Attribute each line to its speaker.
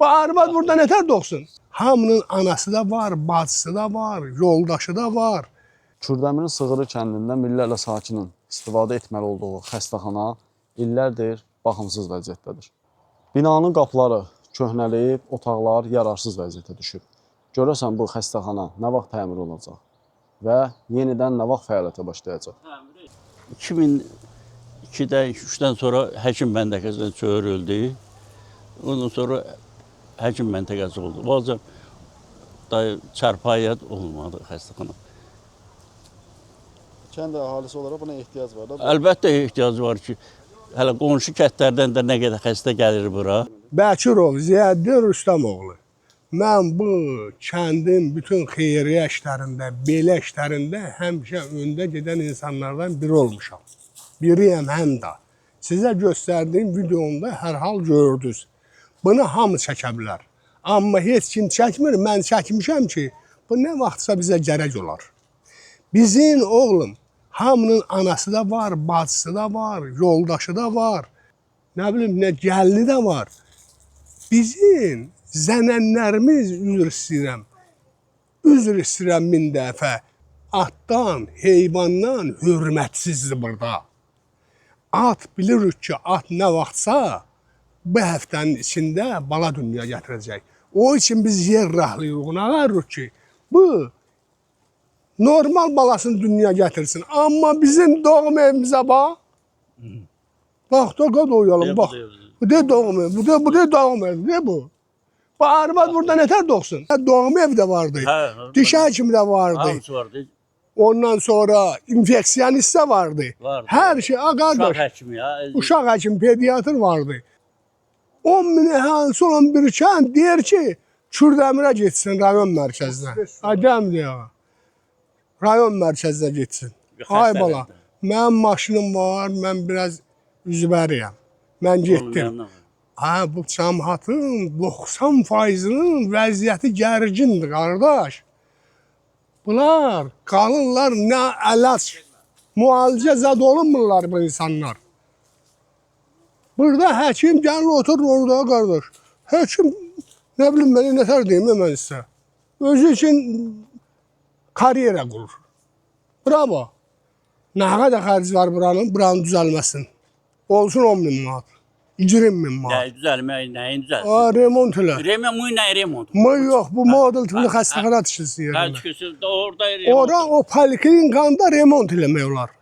Speaker 1: Bu arvad burada nətər doğsun? Hamının anası da var, bacısı da var, yoldaşı da var.
Speaker 2: Kürdəmirin Sığırı kəndindən minlərlə sakinin istifadə etməli olduğu xəstəxana illərdir baxımsız vəziyyətdədir. Binanın qapıları köhnəliyib, otaqlar yararsız vəziyyətə düşüb. Görəsən bu xəstəxana nə vaxt təmir olacaq və yenidən nə vaxt fəaliyyətə başlayacaq?
Speaker 3: 2002-də, 3-dən sonra həkim məntəqəsindən çörüldü. Ondan sonra həkim məntəqəsi oldu. Bazen çarpayət olmadı xəstəxana.
Speaker 2: Kənd əhalisi olaraq buna ehtiyac var da?
Speaker 3: Əlbəttə ehtiyac var ki, hələ qonşu kəndlərdən də nə qədər xəstə gəlir bura.
Speaker 1: Bəkirov Ziyəddin Rüstəmoğlu. Mən bu kəndin bütün xeyriyyə işlərində, belə işlərində həmişə öndə gedən insanlardan biri olmuşam. Biriyəm həm də. Sizə göstərdiyim videomda hər hal gördünüz. Bunu hamı çəkə bilər. Amma heç kim çəkmir, mən çəkmişəm ki, bu nə vaxtsa bizə gərək olar. Bizim oğlum, hamının anası da var, bacısı da var, yoldaşı da var. Nə bilim, nə gəlini də var. Bizim zənənlərimiz, üzr istəyirəm min dəfə, atdan, heyvandan hörmətsizdir burada. At bilirik ki, at nə vaxtsa bu həftənin içində bala dünya gətirəcək. O için biz yer rahlıyıq, ona varırıq ki, bu normal balasını dünya gətirsin. Amma bizim doğum evimizə bax. Bax, da doyalım, bax. Bu da doğum evi, bu da doğum evi, ne bu? Bu arvad burada nətər doğsun? Doğum evi də vardı, diş həkimi də vardı.
Speaker 3: Hamısı vardı.
Speaker 1: Ondan sonra infeksiyonist də vardı. Hər şey, qardaş.
Speaker 3: Uşaq həkimi ya.
Speaker 1: Uşaq həkimi, pediatr vardı. 10 min əhalisi olan bir kənd deyir ki, Kürdəmirə getsin rayon mərkəzinə. Adəm deyir. Rayon mərkəzinə getsin. Ay bala, mənim maşınım var, mən biraz üzbəriyəm. Mən getdim. Bu cəmiyyətin 90%-nin vəziyyəti gərgindir, qardaş. Bunlar qalırlar, nə əlac, müalicə zəd olunmurlar bu insanlar. Burada həkim gəlir, oturur orada, qardaş. Həkim, nə bilim, mənə nətər deyim, mən sizə. Özü üçün karyera qurur. Bravo. Nə qədər xərci var buranın düzəlməsin. Olsun 10 min manat, 20 min manat.
Speaker 3: Düzəlmək, nəyin düzəlsin?
Speaker 1: Remont elə.
Speaker 3: Remont, nə remont?
Speaker 1: Yox, bu model tipli xəstəxana tikilsin yerində.
Speaker 3: Orada remont.
Speaker 1: Ora o poliklinikanda remont eləmək olar.